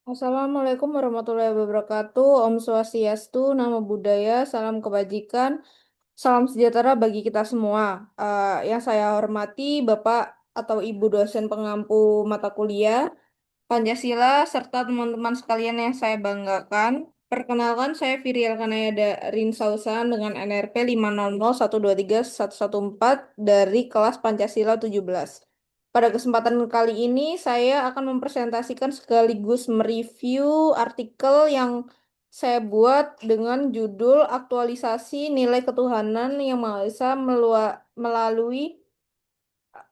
Assalamualaikum warahmatullahi wabarakatuh. Om Swastiastu, Namo Buddhaya, salam kebajikan, salam sejahtera bagi kita semua. Yang saya hormati Bapak atau Ibu dosen pengampu mata kuliah Pancasila serta teman-teman sekalian yang saya banggakan. Perkenalkan, saya Virial Kanayada Rinsausan dengan NRP 500123114 dari kelas Pancasila 17. Pada kesempatan kali ini, saya akan mempresentasikan sekaligus mereview artikel yang saya buat dengan judul Aktualisasi Nilai Ketuhanan Yang Maha Esa melalui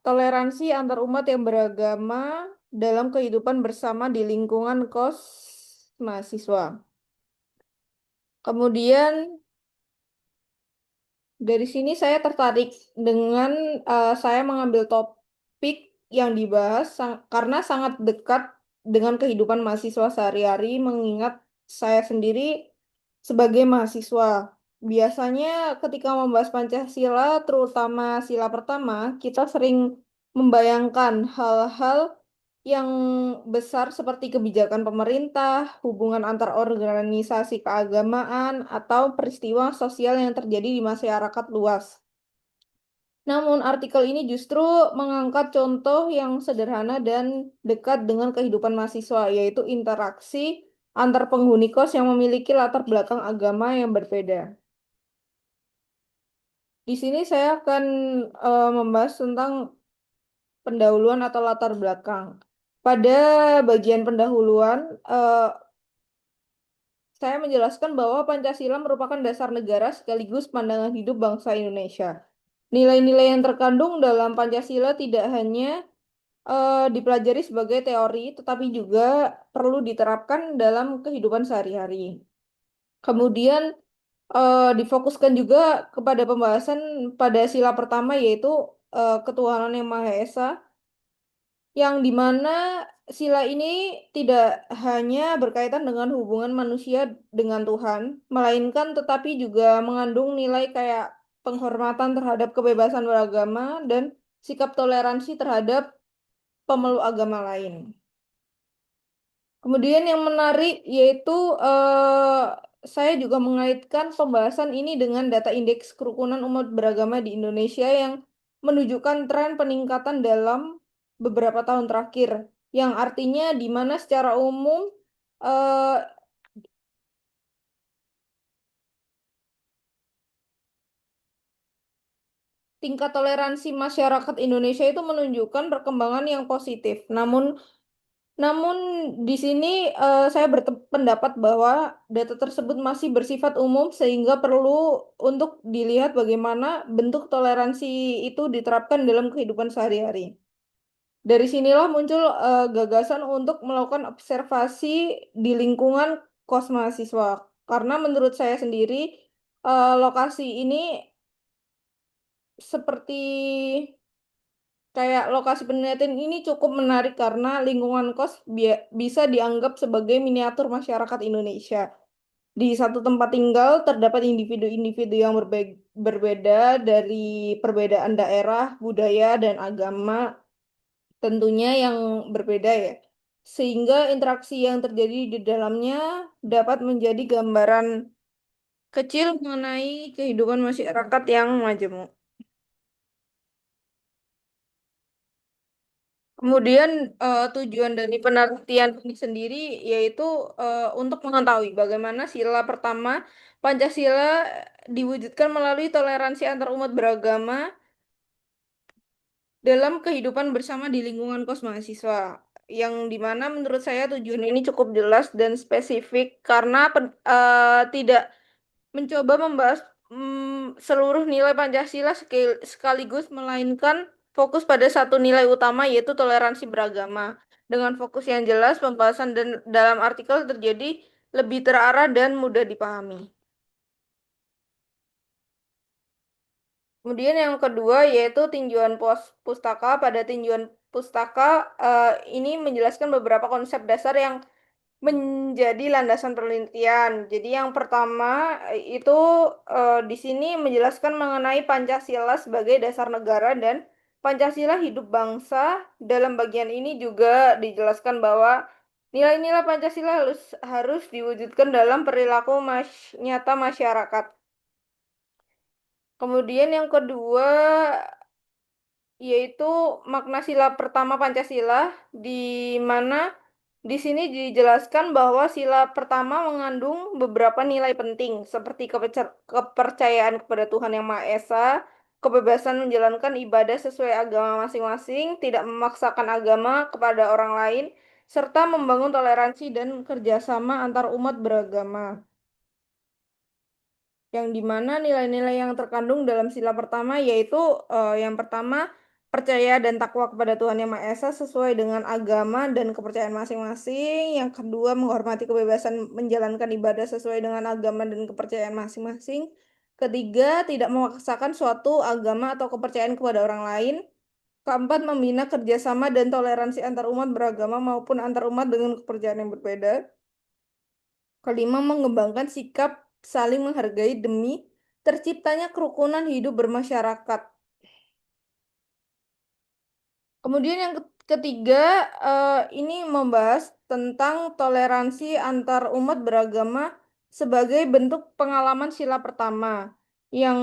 Toleransi antarumat yang beragama dalam kehidupan bersama di lingkungan kos mahasiswa. Kemudian dari sini saya tertarik dengan saya mengambil topik yang dibahas karena sangat dekat dengan kehidupan mahasiswa sehari-hari, mengingat saya sendiri sebagai mahasiswa. Biasanya ketika membahas Pancasila, terutama sila pertama, kita sering membayangkan hal-hal yang besar seperti kebijakan pemerintah, hubungan antar organisasi keagamaan, atau peristiwa sosial yang terjadi di masyarakat luas. Namun, artikel ini justru mengangkat contoh yang sederhana dan dekat dengan kehidupan mahasiswa, yaitu interaksi antar penghuni kos yang memiliki latar belakang agama yang berbeda. Di sini saya akan membahas tentang pendahuluan atau latar belakang. Pada bagian pendahuluan, saya menjelaskan bahwa Pancasila merupakan dasar negara sekaligus pandangan hidup bangsa Indonesia. Nilai-nilai yang terkandung dalam Pancasila tidak hanya dipelajari sebagai teori, tetapi juga perlu diterapkan dalam kehidupan sehari-hari. Kemudian difokuskan juga kepada pembahasan pada sila pertama, yaitu ketuhanan yang Maha Esa, yang dimana sila ini tidak hanya berkaitan dengan hubungan manusia dengan Tuhan, melainkan tetapi juga mengandung nilai kayak penghormatan terhadap kebebasan beragama dan sikap toleransi terhadap pemeluk agama lain. Kemudian yang menarik yaitu saya juga mengaitkan pembahasan ini dengan data indeks kerukunan umat beragama di Indonesia yang menunjukkan tren peningkatan dalam beberapa tahun terakhir, yang artinya di mana secara umum eh, tingkat toleransi masyarakat Indonesia itu menunjukkan perkembangan yang positif. Namun di sini saya berpendapat bahwa data tersebut masih bersifat umum sehingga perlu untuk dilihat bagaimana bentuk toleransi itu diterapkan dalam kehidupan sehari-hari. Dari sinilah muncul gagasan untuk melakukan observasi di lingkungan kos mahasiswa. Karena menurut saya sendiri lokasi ini seperti kayak lokasi penelitian ini cukup menarik karena lingkungan kos bisa dianggap sebagai miniatur masyarakat Indonesia. Di satu tempat tinggal terdapat individu-individu yang berbeda dari perbedaan daerah, budaya, dan agama tentunya yang berbeda ya. Sehingga interaksi yang terjadi di dalamnya dapat menjadi gambaran kecil mengenai kehidupan masyarakat yang majemuk. Kemudian tujuan dari penelitian ini sendiri yaitu untuk mengetahui bagaimana sila pertama Pancasila diwujudkan melalui toleransi antar umat beragama dalam kehidupan bersama di lingkungan kos mahasiswa. Yang dimana menurut saya tujuan ini cukup jelas dan spesifik karena tidak mencoba membahas seluruh nilai Pancasila sekaligus, melainkan fokus pada satu nilai utama yaitu toleransi beragama. Dengan fokus yang jelas, pembahasan dan dalam artikel terjadi lebih terarah dan mudah dipahami. Kemudian yang kedua yaitu tinjauan pustaka. Pada tinjauan pustaka ini menjelaskan beberapa konsep dasar yang menjadi landasan penelitian. Jadi yang pertama itu di sini menjelaskan mengenai Pancasila sebagai dasar negara dan Pancasila hidup bangsa. Dalam bagian ini juga dijelaskan bahwa Nilai-nilai Pancasila harus harus diwujudkan dalam perilaku nyata masyarakat. Kemudian yang kedua yaitu makna sila pertama Pancasila, di mana di sini dijelaskan bahwa sila pertama mengandung beberapa nilai penting seperti kepercayaan kepada Tuhan Yang Maha Esa, kebebasan menjalankan ibadah sesuai agama masing-masing, tidak memaksakan agama kepada orang lain, serta membangun toleransi dan kerjasama antar umat beragama. Yang dimana nilai-nilai yang terkandung dalam sila pertama yaitu yang pertama percaya dan takwa kepada Tuhan Yang Maha Esa sesuai dengan agama dan kepercayaan masing-masing. Yang kedua menghormati kebebasan menjalankan ibadah sesuai dengan agama dan kepercayaan masing-masing. Ketiga tidak memaksakan suatu agama atau kepercayaan kepada orang lain. Keempat membina kerjasama dan toleransi antar umat beragama maupun antar umat dengan kepercayaan yang berbeda. Kelima, mengembangkan sikap saling menghargai demi terciptanya kerukunan hidup bermasyarakat. Kemudian yang ketiga, ini membahas tentang toleransi antar umat beragama sebagai bentuk pengalaman sila pertama. Yang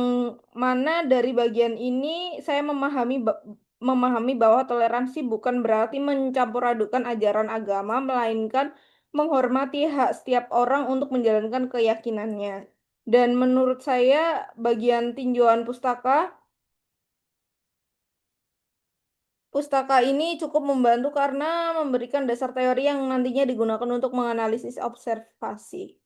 mana dari bagian ini saya memahami bahwa toleransi bukan berarti mencampur adukan ajaran agama, melainkan menghormati hak setiap orang untuk menjalankan keyakinannya. Dan menurut saya, bagian tinjauan pustaka ini cukup membantu karena memberikan dasar teori yang nantinya digunakan untuk menganalisis observasi.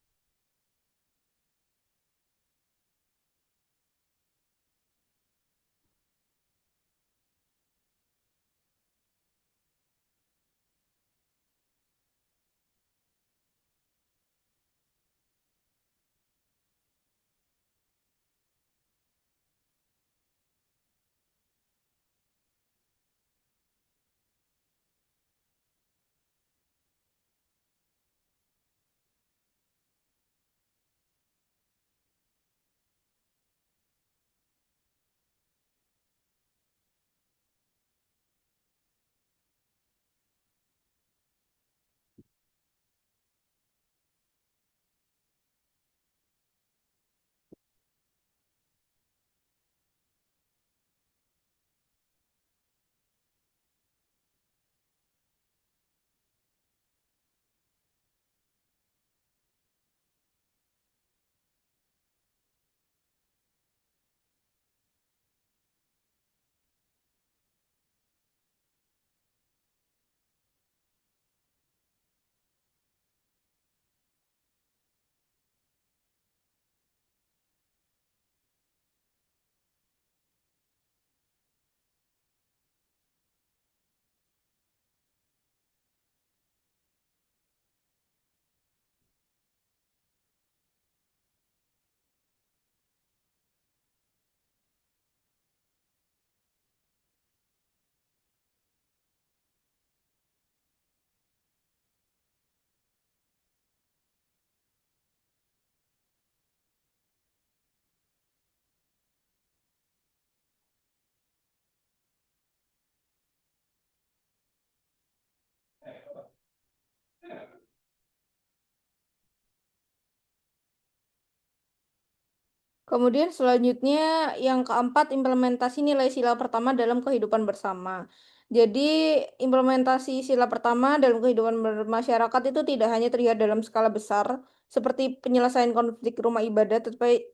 Kemudian selanjutnya yang keempat, implementasi nilai sila pertama dalam kehidupan bersama. Jadi implementasi sila pertama dalam kehidupan bermasyarakat itu tidak hanya terlihat dalam skala besar seperti penyelesaian konflik rumah ibadah,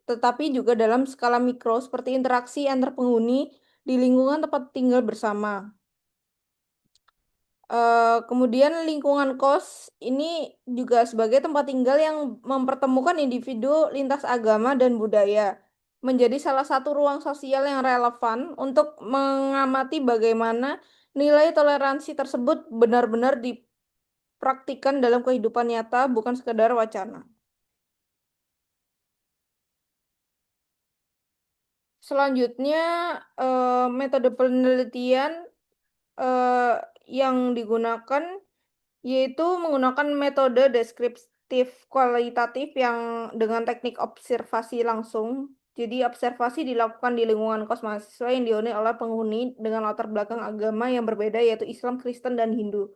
tetapi juga dalam skala mikro seperti interaksi antar penghuni di lingkungan tempat tinggal bersama. Kemudian lingkungan kos ini juga sebagai tempat tinggal yang mempertemukan individu lintas agama dan budaya, menjadi salah satu ruang sosial yang relevan untuk mengamati bagaimana nilai toleransi tersebut benar-benar dipraktikkan dalam kehidupan nyata, bukan sekedar wacana. Selanjutnya, metode penelitian eh, yang digunakan yaitu menggunakan metode deskriptif kualitatif yang dengan teknik observasi langsung. Jadi observasi dilakukan di lingkungan kos mahasiswa yang dihuni oleh penghuni dengan latar belakang agama yang berbeda yaitu Islam, Kristen, dan Hindu.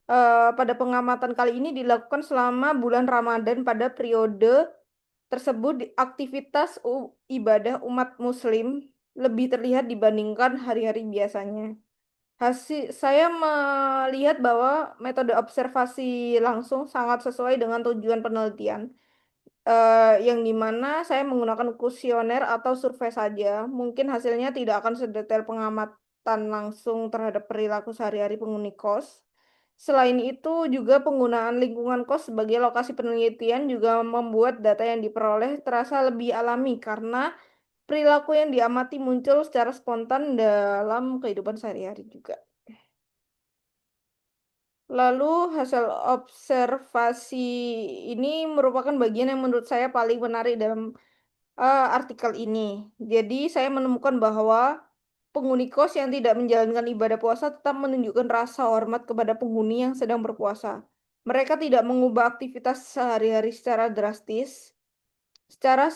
Pada pengamatan kali ini dilakukan selama bulan Ramadan. Pada periode tersebut, aktivitas ibadah umat Muslim lebih terlihat dibandingkan hari-hari biasanya. Saya melihat bahwa metode observasi langsung sangat sesuai dengan tujuan penelitian, yang dimana saya menggunakan kuesioner atau survei saja. Mungkin hasilnya tidak akan sedetail pengamatan langsung terhadap perilaku sehari-hari penghuni kos. Selain itu, juga penggunaan lingkungan kos sebagai lokasi penelitian juga membuat data yang diperoleh terasa lebih alami karena perilaku yang diamati muncul secara spontan dalam kehidupan sehari-hari juga. Lalu hasil observasi ini merupakan bagian yang menurut saya paling menarik dalam artikel ini. Jadi saya menemukan bahwa penghuni kos yang tidak menjalankan ibadah puasa tetap menunjukkan rasa hormat kepada penghuni yang sedang berpuasa. Mereka tidak mengubah aktivitas sehari-hari secara drastis, secara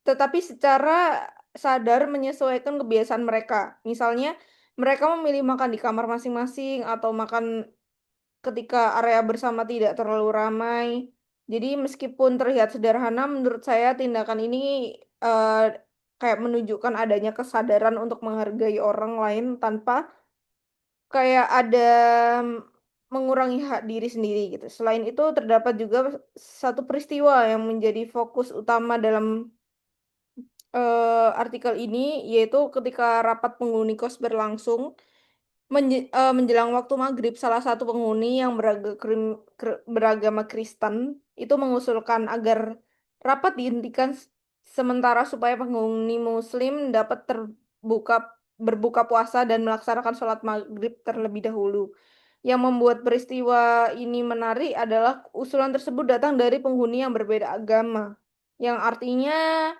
tetapi secara sadar menyesuaikan kebiasaan mereka. Misalnya, mereka memilih makan di kamar masing-masing atau makan ketika area bersama tidak terlalu ramai. Jadi meskipun terlihat sederhana, menurut saya tindakan ini eh, kayak menunjukkan adanya kesadaran untuk menghargai orang lain tanpa kayak ada mengurangi hak diri sendiri gitu. Selain itu, terdapat juga satu peristiwa yang menjadi fokus utama dalam artikel ini, yaitu ketika rapat penghuni kos berlangsung. Menjelang waktu maghrib, salah satu penghuni yang beragama Kristen itu mengusulkan agar rapat dihentikan sementara supaya penghuni Muslim dapat berbuka puasa dan melaksanakan sholat maghrib terlebih dahulu. Yang membuat peristiwa ini menarik adalah usulan tersebut datang dari penghuni yang berbeda agama, yang artinya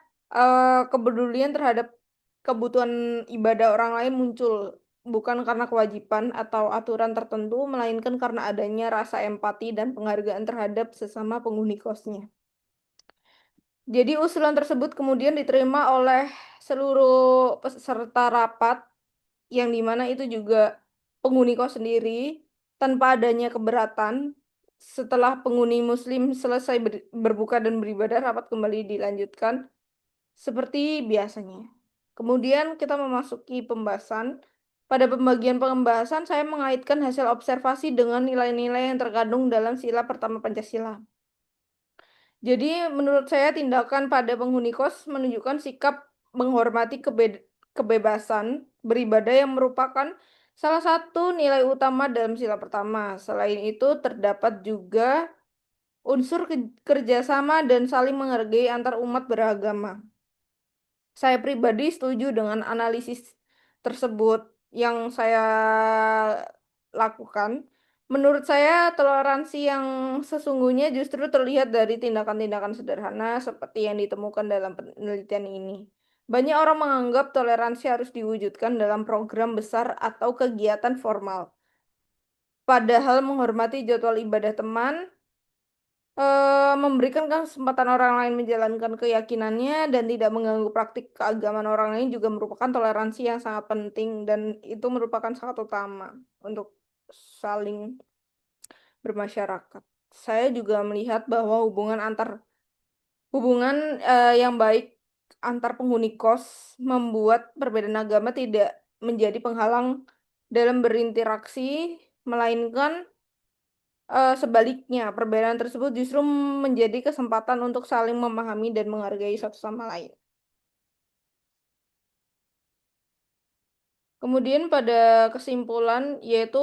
kepedulian terhadap kebutuhan ibadah orang lain muncul bukan karena kewajiban atau aturan tertentu, melainkan karena adanya rasa empati dan penghargaan terhadap sesama penghuni kosnya. Jadi usulan tersebut kemudian diterima oleh seluruh peserta rapat, yang dimana itu juga penghuni kos sendiri, tanpa adanya keberatan. Setelah penghuni Muslim selesai berbuka dan beribadah, rapat kembali dilanjutkan seperti biasanya. Kemudian kita memasuki pembahasan. Pada pembagian pembahasan, saya mengaitkan hasil observasi dengan nilai-nilai yang terkandung dalam sila pertama Pancasila. Jadi, menurut saya tindakan pada penghuni kos menunjukkan sikap menghormati kebebasan beribadah yang merupakan salah satu nilai utama dalam sila pertama. Selain itu, terdapat juga unsur kerjasama dan saling menghargai antar umat beragama. Saya pribadi setuju dengan analisis tersebut yang saya lakukan. Menurut saya, toleransi yang sesungguhnya justru terlihat dari tindakan-tindakan sederhana seperti yang ditemukan dalam penelitian ini. Banyak orang menganggap toleransi harus diwujudkan dalam program besar atau kegiatan formal. Padahal menghormati jadwal ibadah teman, memberikan kesempatan orang lain menjalankan keyakinannya dan tidak mengganggu praktik keagamaan orang lain juga merupakan toleransi yang sangat penting dan itu merupakan sangat utama untuk saling bermasyarakat. Saya juga melihat bahwa hubungan yang baik antar penghuni kos membuat perbedaan agama tidak menjadi penghalang dalam berinteraksi, melainkan sebaliknya, perbedaan tersebut justru menjadi kesempatan untuk saling memahami dan menghargai satu sama lain. Kemudian pada kesimpulan, yaitu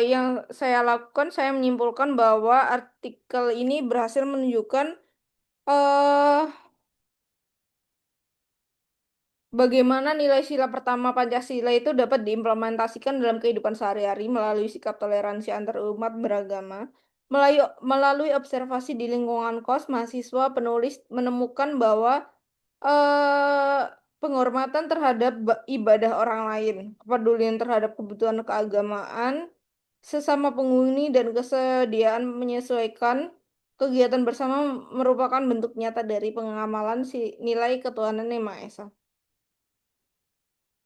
yang saya lakukan, saya menyimpulkan bahwa artikel ini berhasil menunjukkan eh bagaimana nilai sila pertama Pancasila itu dapat diimplementasikan dalam kehidupan sehari-hari melalui sikap toleransi antar umat beragama. Melalui observasi di lingkungan kos, mahasiswa penulis menemukan bahwa eh penghormatan terhadap ibadah orang lain, kepedulian terhadap kebutuhan keagamaan, sesama penghuni, dan kesediaan menyesuaikan kegiatan bersama merupakan bentuk nyata dari pengamalan nilai ketuhanan Yang Maha Esa.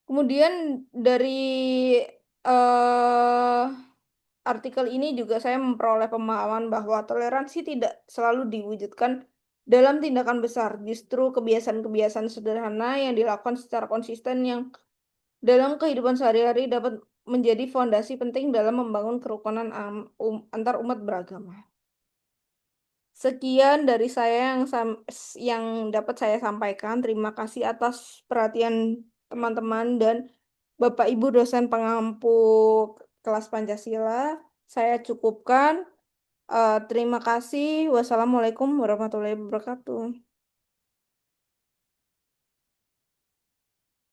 Kemudian dari eh artikel ini juga saya memperoleh pemahaman bahwa toleransi tidak selalu diwujudkan dalam tindakan besar. Justru kebiasaan-kebiasaan sederhana yang dilakukan secara konsisten yang dalam kehidupan sehari-hari dapat menjadi fondasi penting dalam membangun kerukunan antar umat beragama. Sekian dari saya yang dapat saya sampaikan. Terima kasih atas perhatian teman-teman dan Bapak Ibu dosen pengampu kelas Pancasila. Saya cukupkan. Terima kasih. Wassalamualaikum warahmatullahi wabarakatuh.